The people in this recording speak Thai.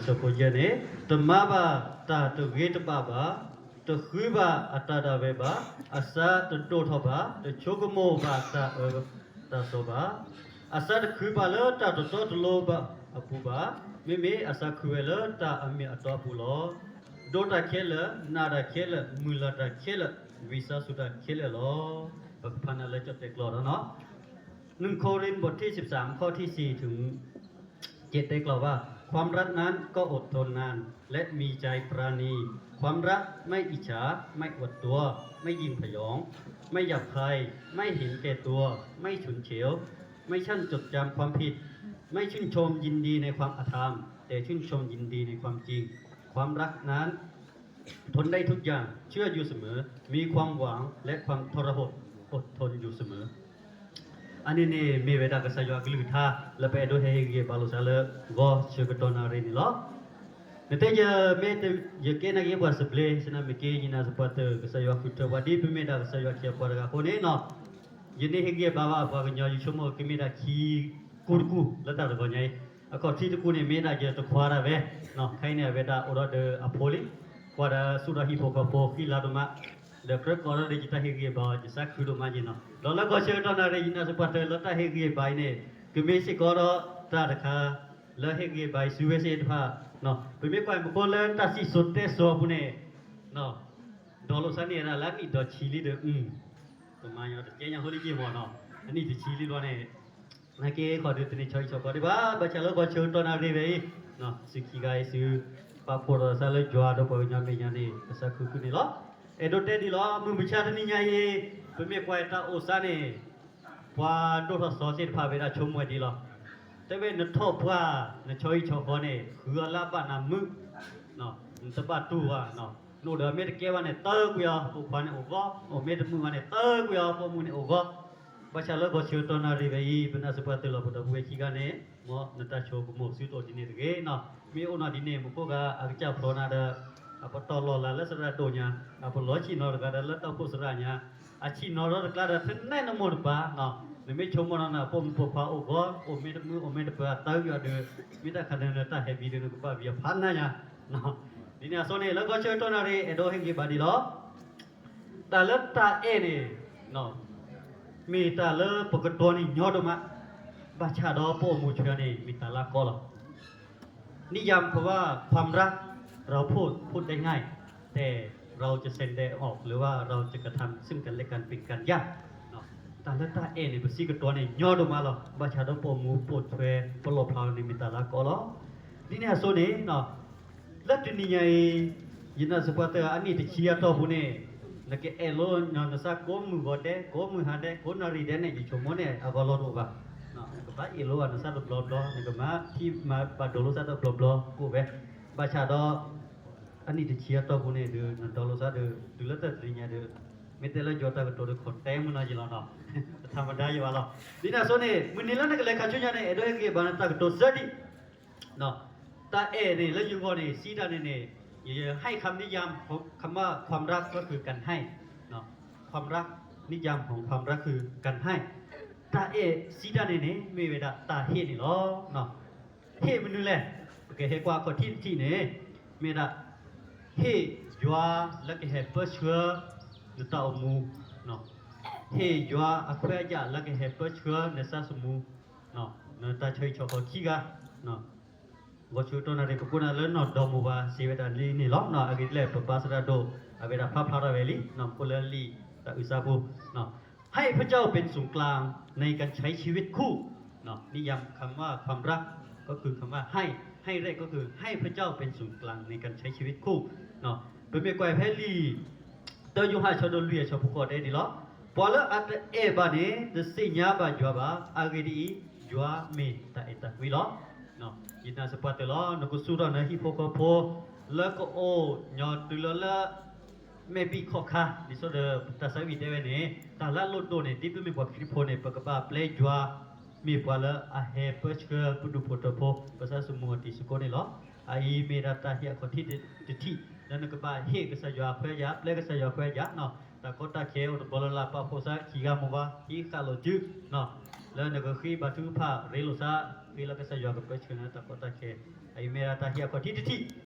so ko je ne tama ba ta to ge ta ba to khu ba atada be ba asa to to tho ba to chokomo ba ta so ba asa to khu ba lo ta to to lo ba apu ba me asa khu le ta ami ato pu lo do ta khele na da khele mu la ta khele visa su ta khele lo ba phana le jot te klo đóเนาะ1โครินธ์บทที่13ข้อที่4ถึง7ได้กล่าวว่าความรักนั้นก็อดทนนานและมีใจปราณีความรักไม่อิจฉาไม่อวดตัวไม่ยิ่งพยองไม่หยาบคายไม่เห็นแก่ตัวไม่ฉุนเฉียวไม่ชั่นจดจำความผิดไม่ชื่นชมยินดีในความอธรรมแต่ชื่นชมยินดีในความจริงความรักนั้นทนได้ทุกอย่างเชื่ออยู่เสมอมีความหวังและความทรหดอดทนอยู่เสมออันนี้นี่มีเวลากษัตริย์กลือท่าและไปดูให้เกี่ยวบาลูซาเลก็เชื่อกันตอนนั้นนี่หรอนั่นแต่จะไม่แต่จะแค่นักเกี่ยวกับสเปรย์ฉะนั้นไม่เกี่ยวนะสปอร์ตกษัตริย์คุณจะว่าดีเป็นไม่ได้กษัตริย์เกี่ยวกับคนนี้เนาะยันนี่ให้เกี่ยวกับว่ากันยอชั่วโมงก็ไม่ได้ขี้กูกูแล้วแต่ละคนยัยก็ที่ทุกคนเนี่ยไม่ได้จะต้องคว้าได้เว้เนาะใครเนี่ยเวลาอุดรอโพลิคว้าสุราฮิโปกาโปกิลาดุมาเด็กก็คนเราจะให้เกี่ยวกับจะสักคือดูมาจีน่ะแล้วก็เชื่อตอนนั้นยินสปอร์ตแล้วแต่ให้เกี่ยวกับเนี่ยคือไม่ใช่ก็เราตราค่ะแล้วให้เกี่ยวกับซูเวเซตพาเนาะเป็นไม่ควรบุคคลเล่นตัดสินสุดเตสโซบุเนี่ยเนาะดอลลาร์สันเนี่ยนะแล้วนี่ดอชิลีเด้อตัวมาอย่างเจ้าอย่างฮอลลีเกี่ยวเนาะอันนี้จะชิลีด้วยเนี่ยนักเกี่ยวกับเรื่องนี้ช่วยชอบกันดีบ้าบัชแล้วก็เชื่อตอนนั้นเลยเนาะสิ่งที่ไงสิ่งปะปนสารจวดปะยังไม่ยังนี่ภาษาคุยนี่หรอเอโดเตดีหรอมึงบิชาร์นี่ไงเป็นไม่ควรตาโอซานี่พอดูทศสิทธิ์พาเวลาชมวยดีหรอแต่เว้นทบว่าในช่วยชอบคนนี่คือละบ้านน้ำมึงเนาะมันสะบัดตัวเนาะนู่นเดี๋ยวเมื่อกี้วันนี้เตอร์กูยอผู้พันโอ้ก็โอ้เมื่อมือวันนี้เตอร์กูยอผู้มือนี่โอ้ก็บัชแล้วก็เชื่อตอนนั้นรีบเป็นอาสปะเตลบุตรผู้ขี้กันเนี่ยมั่วนัตโชกุมุสุโตดินีเกเนาะมีอุณาดินีมุกก็อาจจะพรนาดapa tolol la sera donya apa lochi nor ga la ta pu seranya achi nor ga da tenne nomor ba no me chomona na pom po pa o go o me de pa ta yo de mi ta khana na ta heavy de ko pa bia phan na nya no ni na so ne la go choi to na re e do hin gi ba di lo ta la ta e ni no mi ta la pok to ni nyo do ma ba cha do po mu chwa ni mi ta la ko lo นิยามเพราะว่าความรักเราพูดได้ง่ายแต่เราจะแสดงออกหรือว่าเราจะกระทำซึ่งกันและกันเป็นการยากเนาะตาละตาเอนี่บ่สิกตัวนี่ย่อลงมาหรอบ่ชาดปอมูปดเฟปลอพลาวนี่มิตาละก็หรอนี่เนี่ยโซนี่เนาะละตินี่ไงยินะสปอร์ตอันนี้ที่เชียร์ต่อผู้นี่นะเกเอโลญอนซะโกมือบ่เดโกมือหาเดโกนารีเดเนี่ยอยู่ชั่วโมงเนี่ยอะบ่รอดบ่เนาะก็บ่อีโลอันซะบลอบๆนี่ก็มาที่มาปาโดโลซะบลอบๆกูเว้บ่ชาดอันนี้ที่เชียร์ต่อผู้นี่เด้อนั่นดอลซะเด้อดุละตะตริญาเด้อเมเตละจอตะก็โตขอแต้มุนาจิลาเนาะธรรมดาอยู่ว่าล่ะนี่นะโซนี่มื้อนี้ละนะก็เลขาชุญาเนี่ยเอโดเอเกบานะตะก็โตซะดิเนาะตาเอนี่ละอยู่บ่นี่ซีดานี่ให้คำนิยามของคำว่าความรักก็คือการให้เนาะความรักนิยามของความรักคือการให้ตาเอซีดานี่มีเวลาตาเฮนี่หรอเนาะเฮมันนึงแหละโอเคเฮกว่าก็ที่นี่มีละเฮยัวแล้วก็เฮเปอร์ชัวนตาอมูเนาะเฮยัวอะควะยะแล้วก็เฮเปอร์ชัวนซาสมูเนาะนตาช่วยชอบขี้กะเนาะว่าชุดตัวนั้นเด็กกูน่าเล่นนอดอมูบาซีเวดาลีนี่ล็อกเนาะอากิเลปปาสระโดอาเวดาพาพาราเวลีเนาะโคเลลีตาอุซาบูเนาะให้พระเจ้าเป็นศูนย์กลางในการใช้ชีวิตคู่เนาะนิยามคำว่าความรักก็คือคำว่าให้แรกก็คือให้พระเจ้าเป็นศูนย์กลางในการใช้ชีวิตคู่เนาะเป็นไม่กว่าแพลีเตอยูฮาชอดลุยชอบุกอดได้ดิล้อพอแล้วอัตเอบานี่จะสิญญาบาจัวบาอากิดีจัวเมตาเอตาวิล้อเนาะยินาสปาเตล้อนกุสุรานะฮิโปโกโพแล้วก็โอญอตุลละเมปีขอคาดิโซเดตาสวิเตเวนี่ตาละลดโดนี่ที่เป็นมีกว่าคริโพนี่ปะกะบาเปลจัวมีพอแล้วอะเฮเปชเกปุดุโพโตโพภาษาสมุทรติสุโกนี่ล้อไอเมราตาเฮียคนที่dan kepa he ke saja apa ya ple ke saja apa ya no ta kota ke o bolala pa posa kiga moba hi kalo ju no la ne ko khi ba tu pha re lo sa khi la ke saja ke pe chuna ta kota ke ai mera ta hia ko ti ti